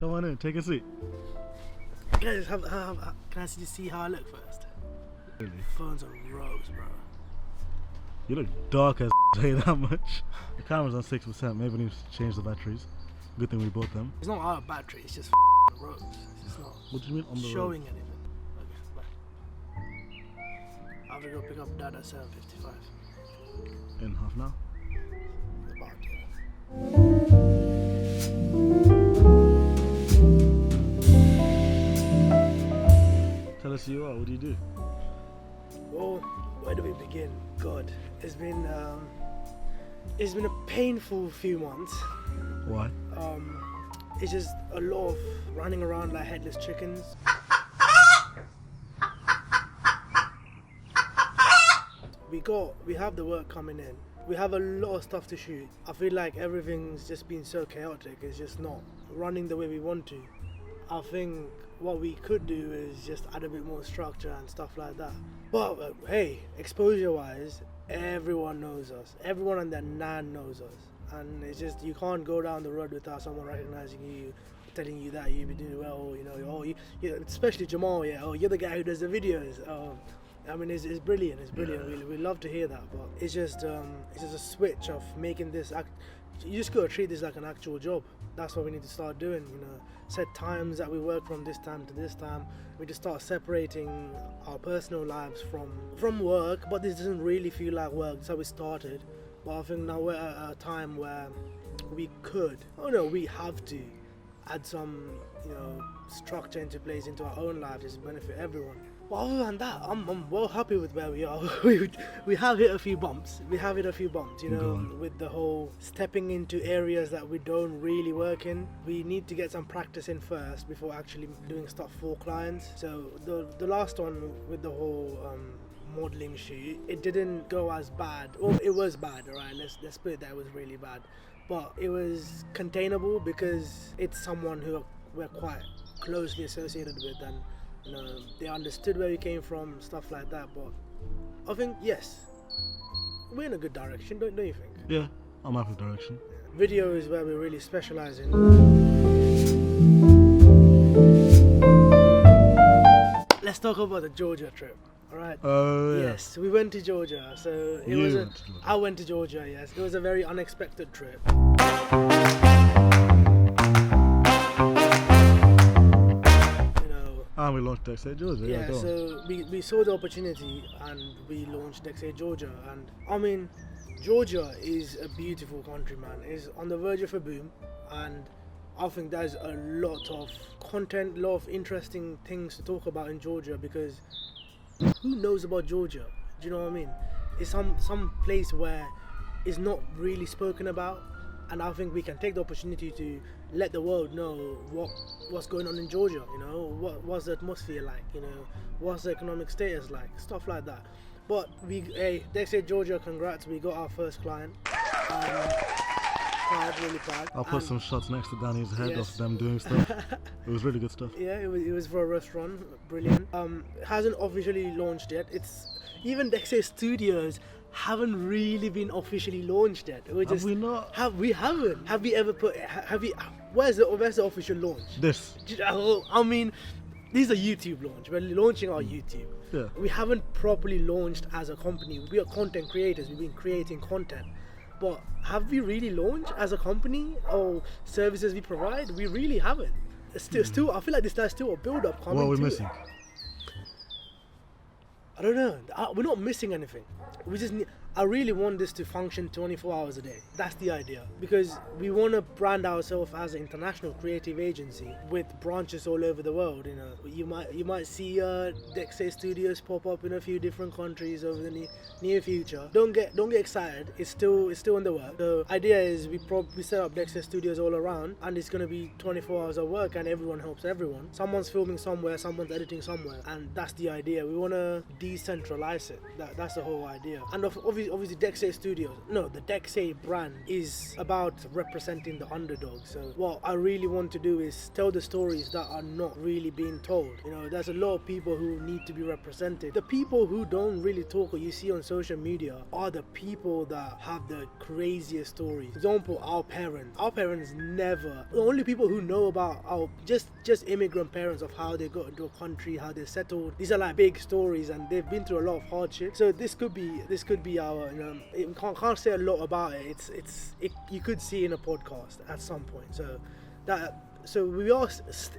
Come on in, take a seat. Guys, can I just see how I look first? Really? Phone's on ropes, bro. You look dark as say that much. The camera's on 6%, maybe we need to change the batteries. Good thing we bought them. It's not out of battery, it's just ropes. It's just not What do you mean on the showing road? anything. Okay, bye. I have to go pick up Dad at 7:55. In half an hour? About, yeah. Tell us who you are, what do you do? Well, where do we begin? God, it's been a painful few months. Why? It's just a lot of running around like headless chickens. We have the work coming in. We have a lot of stuff to shoot. I feel like everything's just been so chaotic. It's just not running the way we want to. I think what we could do is just add a bit more structure and stuff like that. But hey, exposure-wise, everyone knows us. Everyone and their nan knows us. And it's just, you can't go down the road without someone recognizing you, telling you that you've been doing well, you know, especially Jamal, yeah, oh, you're the guy who does the videos. I mean, it's brilliant, it's brilliant. Yeah. We love to hear that, but it's just a switch of making this you just gotta treat this like an actual job. That's what we need to start doing, you know, set times that we work from this time to this time. We just start separating our personal lives from work, but this doesn't really feel like work. That's how we started. But I think now we're at a time where we have to add some, you know, structure into place into our own lives just to benefit everyone. But other than that, I'm well happy with where we are. we have hit a few bumps. You know, with the whole stepping into areas that we don't really work in. We need to get some practice in first before actually doing stuff for clients. So the last one with the whole modeling shoot, it didn't go as bad. Well, it was bad, alright, let's put it that it was really bad. But it was containable because it's someone who we're quite closely associated with, and you know, they understood where we came from, stuff like that. But I think, yes, we're in a good direction, don't you think? Yeah, I'm happy with direction. Video is where we really specialize in. Let's talk about the Georgia trip. Alright. Oh, yeah. Yes, we went to Georgia. So I went to Georgia, yes. It was a very unexpected trip. And we launched Dexate Georgia. Yeah, so we saw the opportunity and we launched Dexate Georgia. And I mean, Georgia is a beautiful country, man. It's on the verge of a boom, and I think there's a lot of content, a lot of interesting things to talk about in Georgia, because who knows about Georgia? Do you know what I mean? It's some place where it's not really spoken about, and I think we can take the opportunity to let the world know what's going on in Georgia. You know, what's the atmosphere like? You know, what's the economic status like? Stuff like that. But Dexate Georgia, congrats! We got our first client. Really proud. I'll put some shots next to Danny's head of them doing stuff. It was really good stuff. Yeah, it was for a restaurant. Brilliant. It hasn't officially launched yet. Even Dexate Studios haven't really been officially launched yet. Have we not? We haven't. Have we ever put? Where's the official launch? This. I mean, this is a YouTube launch. We're launching our YouTube. Yeah. We haven't properly launched as a company. We are content creators. We've been creating content. But have we really launched as a company or services we provide? We really haven't. Still, I feel like there's still a build-up coming. What are we missing? I don't know. We're not missing anything. We just I really want this to function 24 hours a day. That's the idea. Because we want to brand ourselves as an international creative agency with branches all over the world. You know, you might see Dexate Studios pop up in a few different countries over the near future. Don't get excited. It's still in the work. The idea is we set up Dexate Studios all around, and it's gonna be 24 hours of work, and everyone helps everyone. Someone's filming somewhere, someone's editing somewhere, and that's the idea. We want to decentralize it. That's the whole idea. And obviously, obviously Dexate Studios, no, the Dexate brand is about representing the underdog. So what I really want to do is tell the stories that are not really being told. You know, there's a lot of people who need to be represented. The people who don't really talk or you see on social media are the people that have the craziest stories. For example, our parents never, the only people who know about our just immigrant parents of how they got into a country, how they settled. These are like big stories and they've been through a lot of hardship. So this could be our, you know, we can't say a lot about it. You could see in a podcast at some point. So we are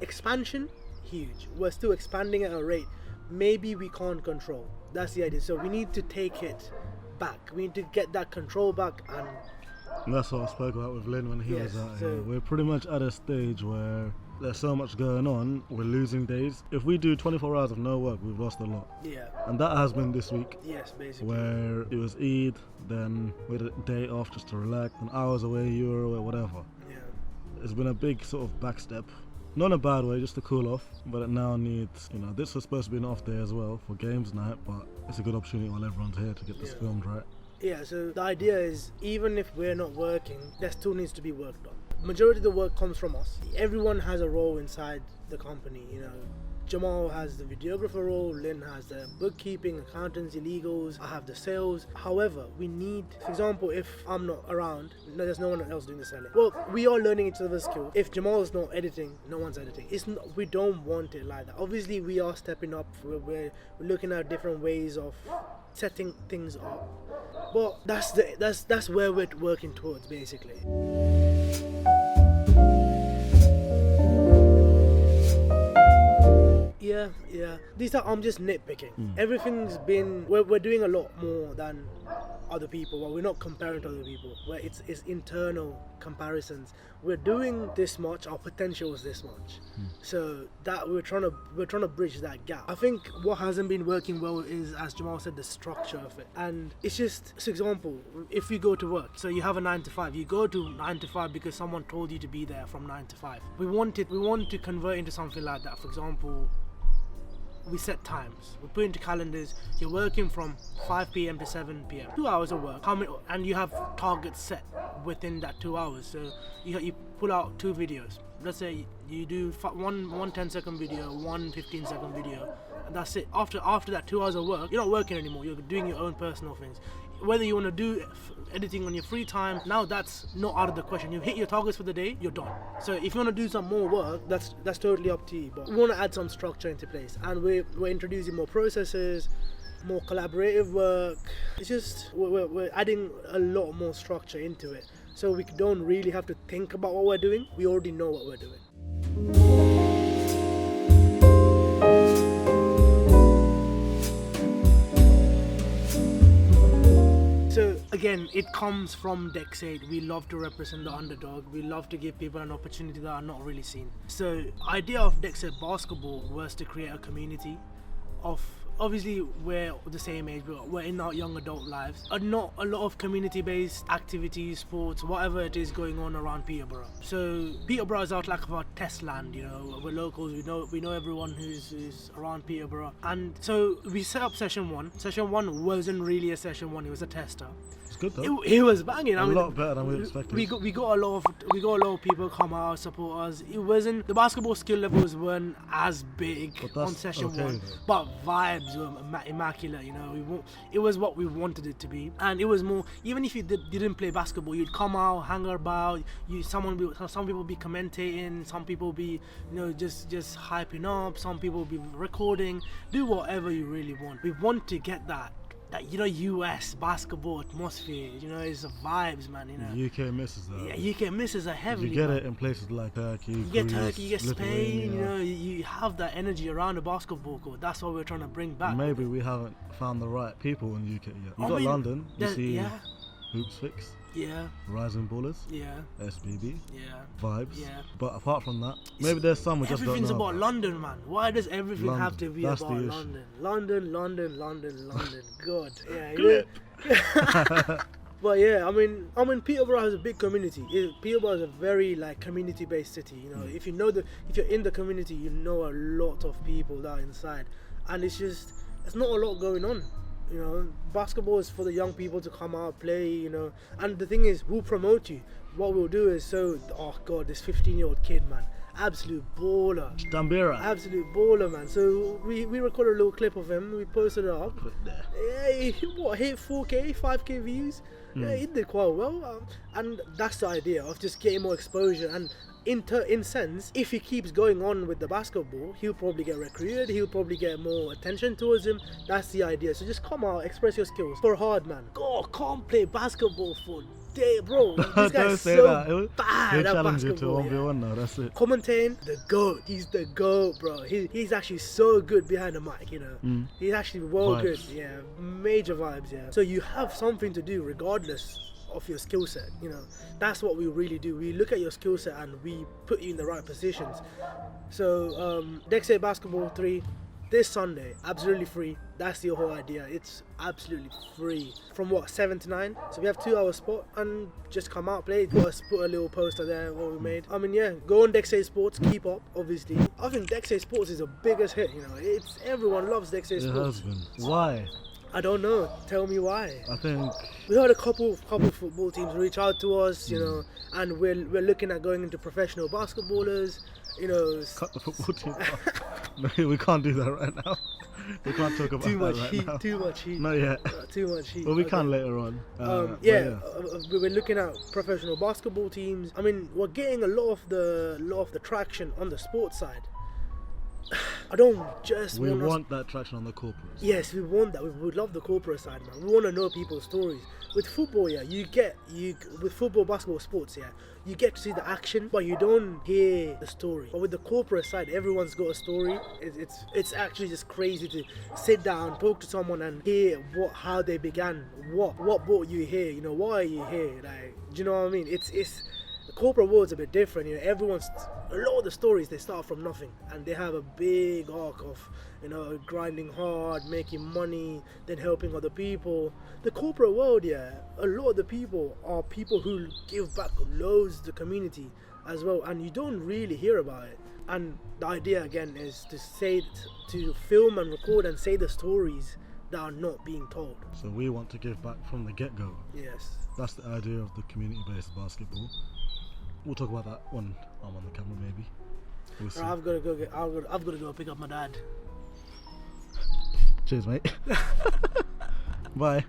expansion huge. We're still expanding at a rate maybe we can't control. That's the idea. So we need to take it back. We need to get that control back, and that's what I spoke about with Lynn when he Yes, was out so- here. We're pretty much at a stage where there's so much going on, we're losing days. If we do 24 hours of no work, we've lost a lot. yeah, And that has been this week, yes, basically. where it was Eid, then we had a day off just to relax, and hours away, you were away, whatever. Yeah, It's been a big sort of backstep. Not in a bad way, just to cool off, but it now needs, you know, this was supposed to be an off day as well for games night, but it's a good opportunity while everyone's here to get this Yeah. filmed right. yeah. So the idea is, even if we're not working, there still needs to be work done. Majority of the work comes from us. Everyone has a role inside the company. You know, Jamal has the videographer role, Lynn has the bookkeeping, accountancy, legals, I have the sales. However, we need, for example, if I'm not around, there's no one else doing the selling. Well, we are learning each other's skills. If Jamal's not editing, no one's editing. We don't want it like that. Obviously, we are stepping up. We're looking at different ways of setting things up. But that's where we're working towards, basically. Yeah. I'm just nitpicking. Everything's been, we're doing a lot more than other people. Well, we're not comparing to other people. Where it's internal comparisons. We're doing this much. Our potential is this much. So that we're trying to bridge that gap. I think what hasn't been working well is, as Jamal said, the structure of it. And it's just, for example, if you go to work, so you have a 9 to 5. You go to 9 to 5 because someone told you to be there from 9 to 5. We want to convert into something like that. For example, we set times. We put into calendars. You're working from 5 p.m. to 7 p.m. 2 hours of work. And you have targets set within that 2 hours. So you pull out 2 videos. Let's say you do one 10-second video, one 15-second video, and that's it. After that 2 hours of work, you're not working anymore. You're doing your own personal things. Whether you want to do editing on your free time, now that's not out of the question. You've hit your targets for the day, you're done. So if you want to do some more work, that's totally up to you. But we want to add some structure into place, and we're introducing more processes, more collaborative work. It's just we're adding a lot more structure into it, so we don't really have to think about what we're doing. We already know what we're doing. So again, it comes from Dexate. We love to represent the underdog. We love to give people an opportunity that are not really seen. So idea of Dexate Basketball was to create a community of, obviously we're the same age, but we're in our young adult lives. Not a lot of community-based activities, sports, whatever it is going on around Peterborough. So Peterborough is out like of our test land, you know. We're locals, we know everyone who's around Peterborough. And so we set up session 1. Session 1 wasn't really a session 1, it was a tester. It's good though. It was banging. A lot better than we expected. We got a lot of people come out, support us. It wasn't, the basketball skill levels weren't as big on session 1, though. but vibes were immaculate. You know, it was what we wanted it to be, and it was more. Even if you didn't play basketball, you'd come out, hang about. Some people be commentating, some people be, you know, just hyping up. Some people be recording. Do whatever you really want. We want to get that, you know, US basketball atmosphere, you know, it's the vibes, man, you know. UK misses that. Yeah, UK misses are heavily. You get it in places like Turkey, You get Greece, Turkey, you get Spain, you Lithuania. know, you have that energy around the basketball court. That's what we're trying to bring back. Maybe we haven't found the right people in UK yet. You I got mean, London, you see yeah, Hoops Fix, yeah, Rising Ballers, yeah, SBB, yeah. Vibes. Yeah. But apart from that, maybe there's some we just don't Everything's know about London, man. Why does everything London, have to be that's about the issue. London? London. God, yeah. But yeah, I mean, Peterborough has a big community. Peterborough is a very like community-based city. You know, if you're in the community, you know a lot of people that are inside, and it's not a lot going on. You know, basketball is for the young people to come out, play, you know. And the thing is, we'll promote you. What we'll do is, oh God, this 15-year-old kid, man, absolute baller. Stambira. Absolute baller, man. So we recorded a little clip of him, we posted it up. Put it there. Yeah, hit 4K, 5K views. Yeah, he did quite well. And that's the idea of just getting more exposure. And in sense, if he keeps going on with the basketball, he'll probably get recruited, he'll probably get more attention towards him. That's the idea. So just come out, express your skills. For hard, man. God, can't play basketball for day, bro. This guy's so bad He'll at challenge you to basketball. 1v1 now, that's it. Commentating, the GOAT. He's the GOAT, bro. He's actually so good behind the mic, you know. He's actually well good. Yeah, major vibes, yeah. So you have something to do regardless of your skill set, you know. That's what we really do. We look at your skill set and we put you in the right positions. So Dexate Basketball 3 this Sunday, absolutely free. That's the whole idea. It's absolutely free from 7 to 9. So we have 2 hour spot and just come out, play. Put a little poster there what we made. I mean, yeah, go on Dexate Sports, keep up, obviously. I think Dexate Sports is the biggest hit, you know. It's everyone loves Dexate Sports. It has been. Why? I don't know. Tell me why. I think We had a couple football teams reach out to us, you know, and we're looking at going into professional basketballers, you know. cut the football team off. No, we can't do that right now. We can't talk about Too much that right heat. now. Too much heat. Not yet. Too much heat. But we Okay. can later on. We were looking at professional basketball teams. I mean, we're getting a lot of the traction on the sports side. I don't just We want us- want that traction on the corporates. Yes, we want that. We would love the corporate side, man. We want to know people's stories. With football, yeah, with football, basketball, sports, yeah, you get to see the action, but you don't hear the story. But with the corporate side, everyone's got a story. It's actually just crazy to sit down, talk to someone, and hear how they began, what brought you here. You know, why are you here? Like, do you know what I mean? It's the corporate world's a bit different. You know, a lot of the stories, they start from nothing and they have a big arc of, you know, grinding hard, making money, then helping other people. The corporate world, yeah, a lot of the people are people who give back loads to the community as well, and you don't really hear about it. And the idea again is to film and record and say the stories that are not being told. So we want to give back from the get-go. Yes. That's the idea of the community-based basketball. We'll talk about that when I'm on the camera, maybe. We'll see. I've got to go pick up my dad. Cheers, mate. Bye.